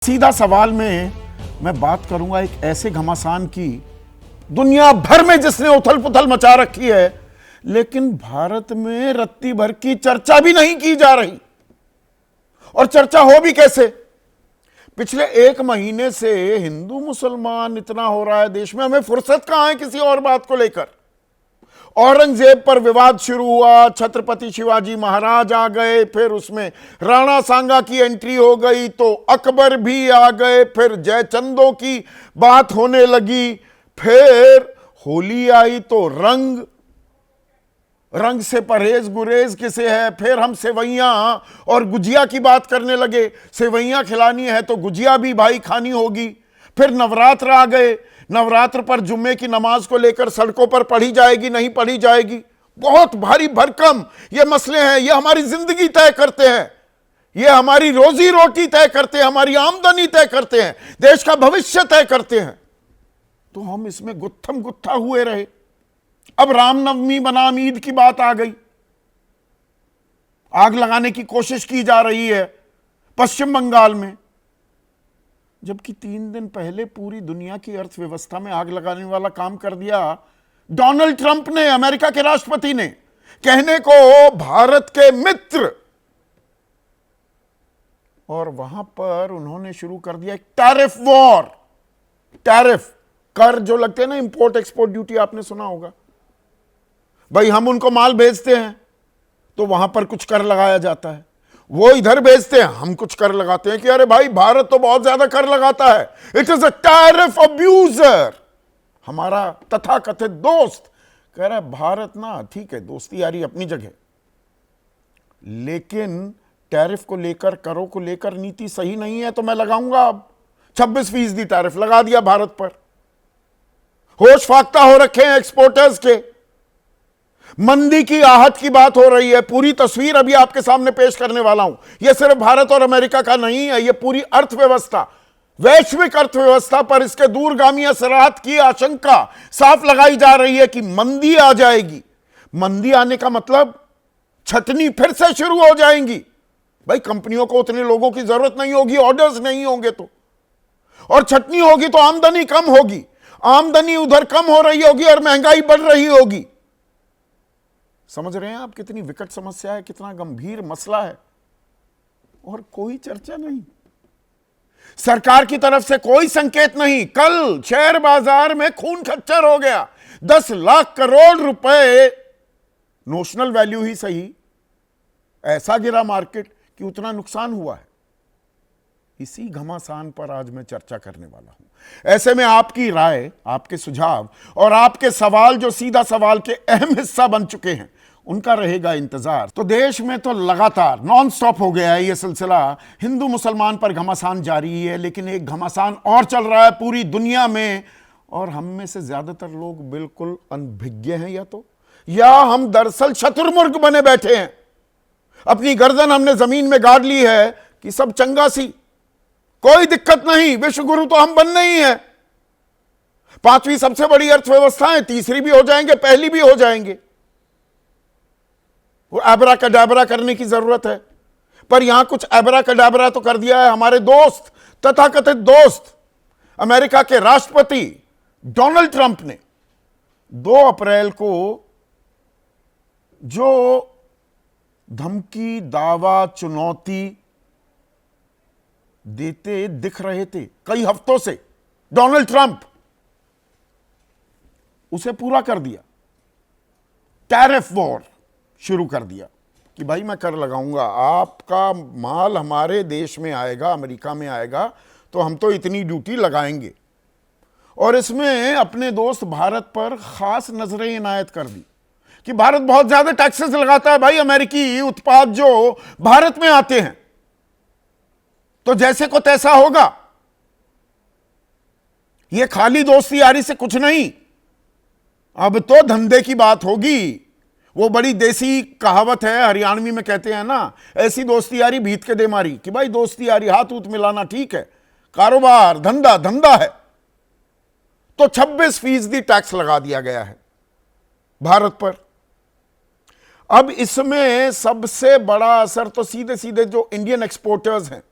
सीधा सवाल में मैं बात करूंगा एक ऐसे घमासान की दुनिया भर में जिसने उथल पुथल मचा रखी है, लेकिन भारत में रत्ती भर की चर्चा भी नहीं की जा रही। और चर्चा हो भी कैसे? पिछले एक महीने से हिंदू मुसलमान इतना हो रहा है देश में, हमें फुर्सत कहां है किसी और बात को लेकर। औरंगजेब पर विवाद शुरू हुआ, छत्रपति शिवाजी महाराज आ गए, फिर उसमें राणा सांगा की एंट्री हो गई, तो अकबर भी आ गए, फिर जयचंदों की बात होने लगी, फिर होली आई तो रंग से परहेज गुरेज किसे है, फिर हम सेवैयां और गुजिया की बात करने लगे। सेवैयां खिलानी है तो गुजिया भी भाई खानी होगी। फिर नवरात्र आ गए, नवरात्र पर जुम्मे की नमाज को लेकर सड़कों पर पढ़ी जाएगी नहीं पढ़ी जाएगी, बहुत भारी भरकम ये मसले हैं। ये हमारी जिंदगी तय करते हैं, ये हमारी रोजी रोटी तय करते हैं, हमारी आमदनी तय करते हैं, देश का भविष्य तय करते हैं। तो हम इसमें गुत्थम गुत्था हुए रहे। अब रामनवमी बनाम ईद की बात आ गई, आग लगाने की कोशिश की जा रही है पश्चिम बंगाल में, जबकि 3 दिन पहले पूरी दुनिया की अर्थव्यवस्था में आग लगाने वाला काम कर दिया डोनाल्ड ट्रंप ने, अमेरिका के राष्ट्रपति ने, कहने को भारत के मित्र। और वहां पर उन्होंने शुरू कर दिया एक टैरिफ वॉर। टैरिफ कर जो लगते हैं ना, इंपोर्ट एक्सपोर्ट ड्यूटी, आपने सुना होगा। भाई हम उनको माल भेजते हैं तो वहां पर कुछ कर लगाया जाता है, वो इधर भेजते हैं हम कुछ कर लगाते हैं कि अरे भाई भारत तो बहुत ज्यादा कर लगाता है, it is a tariff abuser. हमारा तथाकथित दोस्त कह रहा है भारत ना ठीक है, दोस्ती यारी अपनी जगह, लेकिन टैरिफ को लेकर, करों को लेकर नीति सही नहीं है तो मैं लगाऊंगा। अब 26% टैरिफ लगा दिया भारत पर। होश फाख्ता हो रखे हैं एक्सपोर्टर्स के। मंदी की आहट की बात हो रही है, पूरी तस्वीर अभी आपके सामने पेश करने वाला हूं। यह सिर्फ भारत और अमेरिका का नहीं है, यह पूरी अर्थव्यवस्था, वैश्विक अर्थव्यवस्था पर इसके दूरगामी असरात की आशंका साफ लगाई जा रही है कि मंदी आ जाएगी। मंदी आने का मतलब छटनी फिर से शुरू हो जाएंगी। भाई कंपनियों को उतने लोगों की जरूरत नहीं होगी, ऑर्डर्स नहीं होंगे तो, और छटनी होगी तो आमदनी कम होगी, आमदनी उधर कम हो रही होगी और महंगाई बढ़ रही होगी। समझ रहे हैं आप कितनी विकट समस्या है, कितना गंभीर मसला है, और कोई चर्चा नहीं, सरकार की तरफ से कोई संकेत नहीं। कल शेयर बाजार में खून खच्चर हो गया, 10 लाख करोड़ रुपए नोशनल वैल्यू ही सही, ऐसा गिरा मार्केट कि उतना नुकसान हुआ है। इसी घमासान पर आज मैं चर्चा करने वाला हूं। ऐसे में आपकी राय, आपके सुझाव और आपके सवाल जो सीधा सवाल के अहम हिस्सा बन चुके हैं, उनका रहेगा इंतजार। तो देश में तो लगातार नॉन स्टॉप हो गया है यह सिलसिला, हिंदू मुसलमान पर घमासान जारी है, लेकिन एक घमासान और चल रहा है पूरी दुनिया में, और हम में से ज्यादातर लोग बिल्कुल अनभिज्ञ हैं, या हम दरअसल शतुर्मुर्ग बने बैठे हैं। अपनी गर्दन हमने जमीन में गाड़ ली है कि सब चंगा सी, कोई दिक्कत नहीं, विश्व गुरु तो हम बनने ही है। 5वीं सबसे बड़ी अर्थव्यवस्थाएं तीसरी भी हो जाएंगे, पहली भी हो जाएंगे। वो एबरा कडाबरा करने की जरूरत है, पर यहां कुछ एबरा कडाबरा तो कर दिया है हमारे दोस्त, तथाकथित दोस्त अमेरिका के राष्ट्रपति डोनाल्ड ट्रंप ने 2 अप्रैल को जो धमकी, दावा, चुनौती देते दिख रहे थे कई हफ्तों से डोनाल्ड ट्रंप, उसे पूरा कर दिया। टैरिफ वॉर शुरू कर दिया कि भाई मैं कर लगाऊंगा, आपका माल हमारे देश में आएगा, अमेरिका में आएगा तो हम तो इतनी ड्यूटी लगाएंगे। और इसमें अपने दोस्त भारत पर खास नजरें इनायत कर दी कि भारत बहुत ज्यादा टैक्सेस लगाता है भाई, अमेरिकी उत्पाद जो भारत में आते हैं, तो जैसे को तैसा होगा। यह खाली दोस्ती यारी से कुछ नहीं, अब तो धंधे की बात होगी। वो बड़ी देसी कहावत है, हरियाणवी में कहते हैं ना, ऐसी दोस्ती यारी भीत के दे मारी, कि भाई दोस्ती यारी हाथ ऊत मिलाना ठीक है, कारोबार धंधा धंधा है। तो 26% टैक्स लगा दिया गया है भारत पर। अब इसमें सबसे बड़ा असर तो सीधे सीधे जो इंडियन एक्सपोर्टर्स हैं,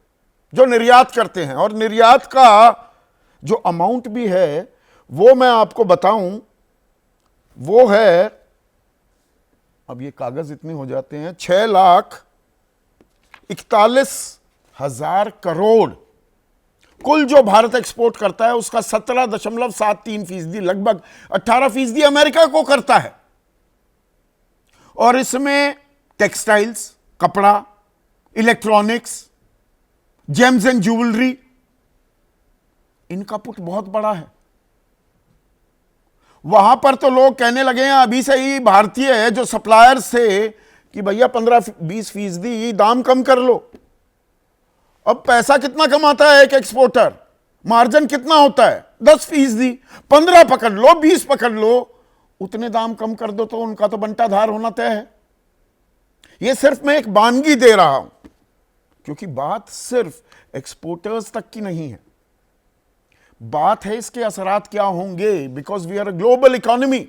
जो निर्यात करते हैं, और निर्यात का जो अमाउंट भी है वो मैं आपको बताऊं, वो है, अब ये कागज इतने हो जाते हैं, 6,41,000 करोड़ कुल जो भारत एक्सपोर्ट करता है उसका 17.73%, लगभग 18% अमेरिका को करता है। और इसमें टेक्सटाइल्स, कपड़ा, इलेक्ट्रॉनिक्स, जेम्स एंड ज्वेलरी, इनका पुट बहुत बड़ा है। वहां पर तो लोग कहने लगे हैं अभी से ही, भारतीय जो सप्लायर्स से, कि भैया 15-20% दाम कम कर लो। अब पैसा कितना कमाता है एक एक्सपोर्टर, मार्जिन कितना होता है? 10%। 15 पकड़ लो, 20 पकड़ लो, उतने दाम कम कर दो तो उनका तो बंटाधार होना तय है। यह सिर्फ मैं एक वानगी दे रहा हूं, क्योंकि बात सिर्फ एक्सपोर्टर्स तक की नहीं है, बात है इसके असरात क्या होंगे, because we are a global economy.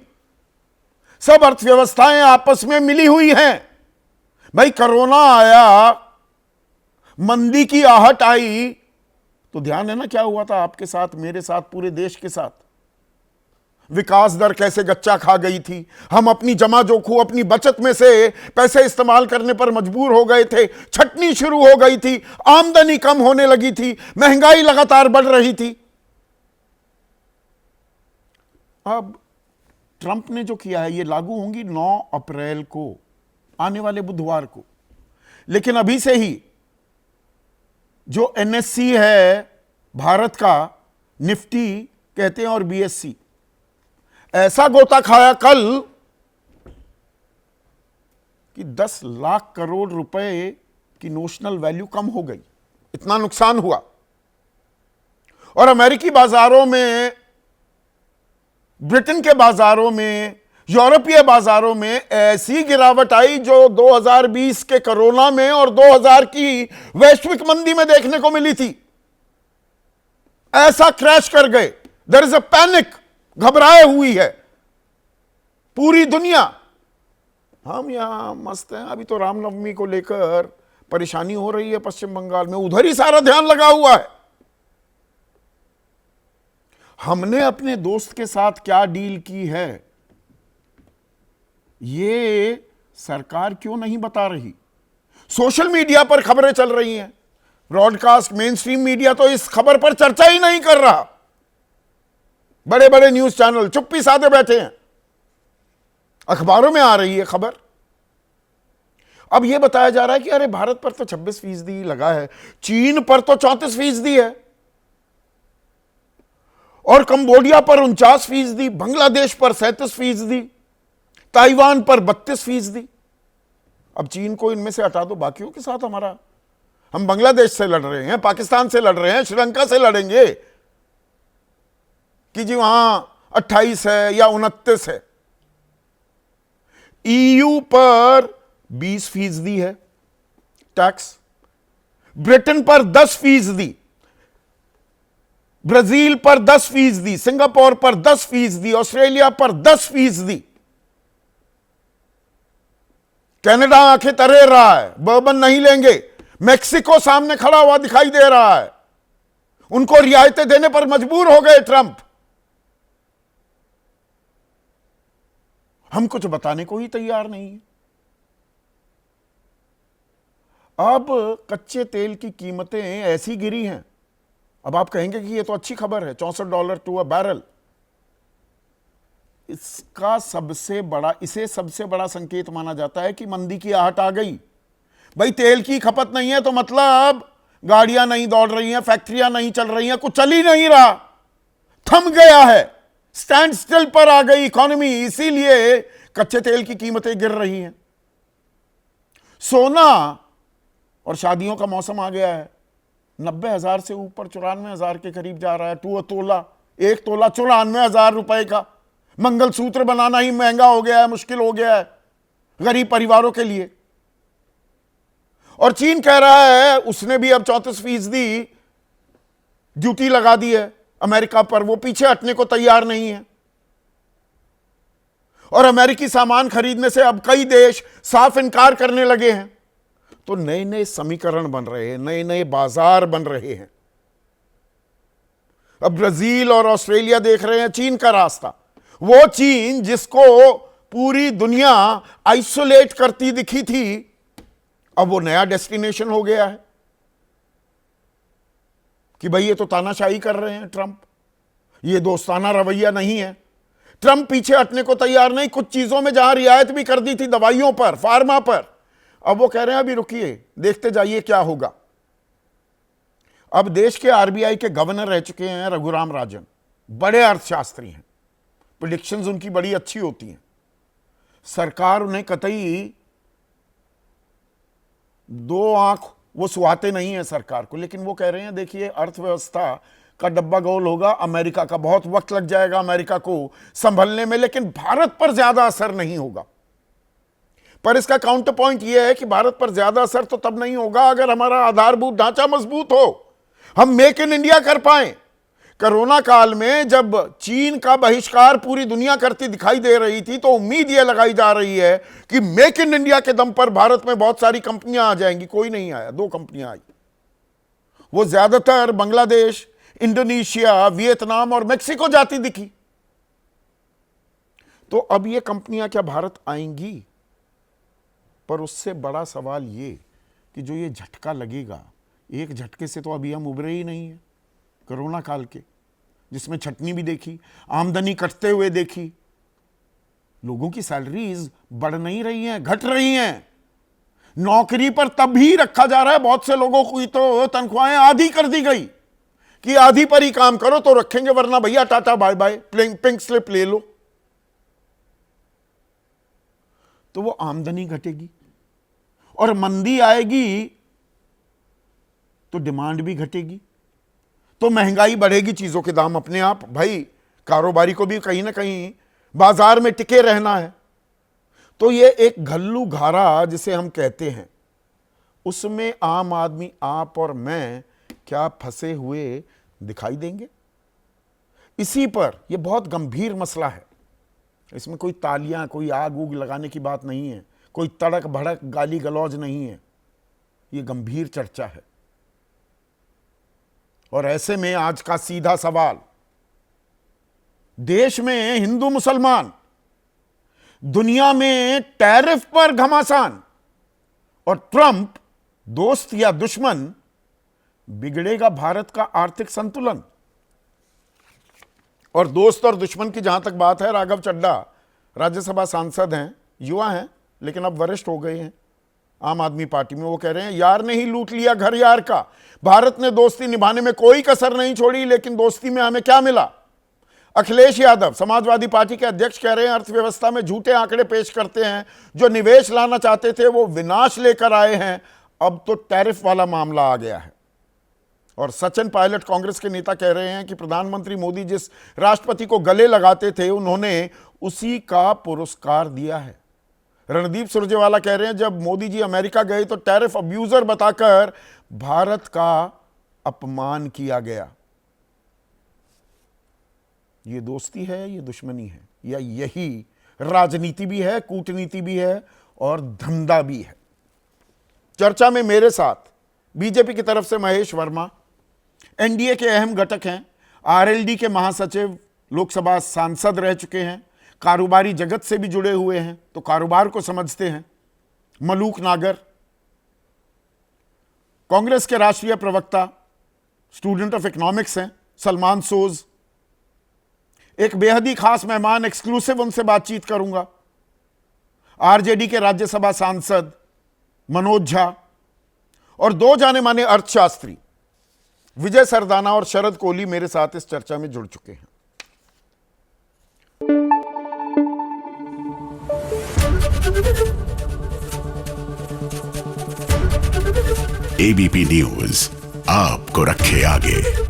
सब अर्थव्यवस्थाएं आपस में मिली हुई हैं। भाई कोरोना आया, मंदी की आहट आई, तो ध्यान है ना क्या हुआ था आपके साथ, मेरे साथ, पूरे देश के साथ। विकास दर कैसे गच्चा खा गई थी, हम अपनी जमा जोखू, अपनी बचत में से पैसे इस्तेमाल करने पर मजबूर हो गए थे, छटनी शुरू हो गई थी, आमदनी कम होने लगी थी, महंगाई लगातार बढ़ रही थी। अब ट्रंप ने जो किया है, ये लागू होंगी 9 अप्रैल को, आने वाले बुधवार को। लेकिन अभी से ही जो एनएससी है भारत का, निफ्टी कहते हैं, और बीएससी, ऐसा गोता खाया कल कि 10 लाख करोड़ रुपए की नोशनल वैल्यू कम हो गई, इतना नुकसान हुआ। और अमेरिकी बाजारों में, ब्रिटेन के बाजारों में, यूरोपीय बाजारों में ऐसी गिरावट आई जो 2020 के कोरोना में और 2000 की वैश्विक मंदी में देखने को मिली थी। ऐसा क्रैश कर गए। देयर इज अ पैनिक, घबराए हुई है पूरी दुनिया। हम यहां मस्त हैं। अभी तो रामनवमी को लेकर परेशानी हो रही है पश्चिम बंगाल में, उधर ही सारा ध्यान लगा हुआ है। हमने अपने दोस्त के साथ क्या डील की है, ये सरकार क्यों नहीं बता रही? सोशल मीडिया पर खबरें चल रही हैं, ब्रॉडकास्ट, मेन स्ट्रीम मीडिया तो इस खबर पर चर्चा ही नहीं कर रहा। बड़े बड़े न्यूज चैनल चुप्पी साधे बैठे हैं, अखबारों में आ रही है खबर। अब यह बताया जा रहा है कि अरे भारत पर तो 26% लगा है, चीन पर तो 34% है, और कंबोडिया पर 49%, बांग्लादेश पर 37%, ताइवान पर 32%। अब चीन को इनमें से हटा दो, बाकियों के साथ हमारा, हम बांग्लादेश से लड़ रहे हैं, पाकिस्तान से लड़ रहे हैं, श्रीलंका से लड़ेंगे कि जी वहां 28 है या 29 है। ईयू पर 20% है टैक्स, ब्रिटेन पर 10%, ब्राजील पर 10%, सिंगापुर पर 10%, ऑस्ट्रेलिया पर 10%। कनाडा आंखें तरे रहा है, बर्बन नहीं लेंगे। मेक्सिको सामने खड़ा हुआ दिखाई दे रहा है, उनको रियायतें देने पर मजबूर हो गए ट्रंप। हम कुछ बताने को ही तैयार नहीं है। अब कच्चे तेल की कीमतें ऐसी गिरी हैं, अब आप कहेंगे कि ये तो अच्छी खबर है, $64 टू अ बैरल। इसका सबसे बड़ा, इसे सबसे बड़ा संकेत माना जाता है कि मंदी की आहट आ गई। भाई तेल की खपत नहीं है तो मतलब गाड़ियां नहीं दौड़ रही हैं, फैक्ट्रियां नहीं चल रही हैं, कुछ चल ही नहीं रहा, थम गया है, स्टैंड स्टिल पर आ गई इकोनॉमी, इसीलिए कच्चे तेल की कीमतें गिर रही हैं। सोना, और शादियों का मौसम आ गया है, 90,000 से ऊपर 94,000 के करीब जा रहा है टू अ तोला। एक तोला 94,000 रुपए का। मंगलसूत्र बनाना ही महंगा हो गया है, मुश्किल हो गया है गरीब परिवारों के लिए। और चीन कह रहा है उसने भी अब 34% ड्यूटी लगा दी है अमेरिका पर, वो पीछे हटने को तैयार नहीं है। और अमेरिकी सामान खरीदने से अब कई देश साफ इनकार करने लगे हैं। तो नए नए समीकरण बन रहे हैं, नए नए बाजार बन रहे हैं। अब ब्राजील और ऑस्ट्रेलिया देख रहे हैं चीन का रास्ता। वो चीन जिसको पूरी दुनिया आइसोलेट करती दिखी थी, अब वो नया डेस्टिनेशन हो गया है कि भाई ये तो तानाशाही कर रहे हैं ट्रंप, ये दोस्ताना रवैया नहीं है। ट्रंप पीछे हटने को तैयार नहीं। कुछ चीजों में जहां रियायत भी कर दी थी, दवाइयों पर, फार्मा पर, अब वो कह रहे हैं अभी रुकिए, देखते जाइए क्या होगा। अब देश के आरबीआई के गवर्नर रह चुके हैं रघुराम राजन, बड़े अर्थशास्त्री हैं, प्रेडिक्शंस उनकी बड़ी अच्छी होती हैं। सरकार उन्हें कतई दो आंख वो सुहाते नहीं है सरकार को, लेकिन वो कह रहे हैं देखिए अर्थव्यवस्था का डब्बा गोल होगा, अमेरिका का बहुत वक्त लग जाएगा अमेरिका को संभलने में, लेकिन भारत पर ज्यादा असर नहीं होगा। पर इसका काउंटर पॉइंट यह है कि भारत पर ज्यादा असर तो तब नहीं होगा अगर हमारा आधारभूत ढांचा मजबूत हो, हम मेक इन इंडिया कर पाए। कोरोना काल में जब चीन का बहिष्कार पूरी दुनिया करती दिखाई दे रही थी, तो उम्मीद यह लगाई जा रही है कि मेक इन इंडिया के दम पर भारत में बहुत सारी कंपनियां आ जाएंगी। कोई नहीं आया, 2 कंपनियां आई, वो ज्यादातर बांग्लादेश, इंडोनेशिया, वियतनाम और मेक्सिको जाती दिखी। तो अब ये कंपनियां क्या भारत आएंगी? पर उससे बड़ा सवाल ये कि जो ये झटका लगेगा, एक झटके से तो अभी हम उभरे ही नहीं है कोरोना काल के, जिसमें छटनी भी देखी, आमदनी कटते हुए देखी, लोगों की सैलरीज बढ़ नहीं रही हैं, घट रही हैं। नौकरी पर तब ही रखा जा रहा है, बहुत से लोगों की तो तनख्वाहें आधी कर दी गई कि आधी पर ही काम करो तो रखेंगे, वरना भैया ta-ta bye bye, pink slip ले लो। तो वो आमदनी घटेगी और मंदी आएगी तो डिमांड भी घटेगी, तो महंगाई बढ़ेगी, चीजों के दाम अपने आप। भाई कारोबारी को भी कहीं ना कहीं बाजार में टिके रहना है। तो ये एक घल्लू घारा जिसे हम कहते हैं, उसमें आम आदमी, आप और मैं क्या फंसे हुए दिखाई देंगे। इसी पर यह बहुत गंभीर मसला है, इसमें कोई तालियां, कोई आग उग लगाने की बात नहीं है, कोई तड़क भड़क गाली गलौज नहीं है, यह गंभीर चर्चा है। और ऐसे में आज का सीधा सवाल, देश में हिंदू मुसलमान, दुनिया में टैरिफ पर घमासान और ट्रंप दोस्त या दुश्मन, बिगड़ेगा भारत का आर्थिक संतुलन। और दोस्त और दुश्मन की जहां तक बात है, राघव चड्ढा राज्यसभा सांसद हैं, युवा हैं लेकिन अब वरिष्ठ हो गए हैं आम आदमी पार्टी में। वो कह रहे हैं यार ने ही लूट लिया घर यार का, भारत ने दोस्ती निभाने में कोई कसर नहीं छोड़ी, लेकिन दोस्ती में हमें क्या मिला। अखिलेश यादव समाजवादी पार्टी के अध्यक्ष कह रहे हैं अर्थव्यवस्था में झूठे आंकड़े पेश करते हैं, जो निवेश लाना चाहते थे वो विनाश लेकर आए हैं, अब तो टैरिफ वाला मामला आ गया है। और सचिन पायलट कांग्रेस के नेता कह रहे हैं कि प्रधानमंत्री मोदी जिस राष्ट्रपति को गले लगाते थे, उन्होंने उसी का पुरस्कार दिया है। रणदीप सुरजेवाला कह रहे हैं जब मोदी जी अमेरिका गए तो टैरिफ अब्यूजर बताकर भारत का अपमान किया गया। ये दोस्ती है, ये दुश्मनी है, या यही राजनीति भी है, कूटनीति भी है और धंधा भी है। चर्चा में मेरे साथ बीजेपी की तरफ से महेश वर्मा, एनडीए के अहम घटक हैं, आरएलडी के महासचिव, लोकसभा सांसद रह चुके हैं, कारोबारी जगत से भी जुड़े हुए हैं तो कारोबार को समझते हैं, मलूक नागर, कांग्रेस के राष्ट्रीय प्रवक्ता, स्टूडेंट ऑफ इकोनॉमिक्स हैं, सलमान सोज, एक बेहद ही खास मेहमान, एक्सक्लूसिव उनसे बातचीत करूंगा, आरजेडी के राज्यसभा सांसद मनोज झा, और 2 जाने माने अर्थशास्त्री विजय सरदाना और शरद कोहली मेरे साथ इस चर्चा में जुड़ चुके हैं। एबीपी न्यूज आपको रखे आगे।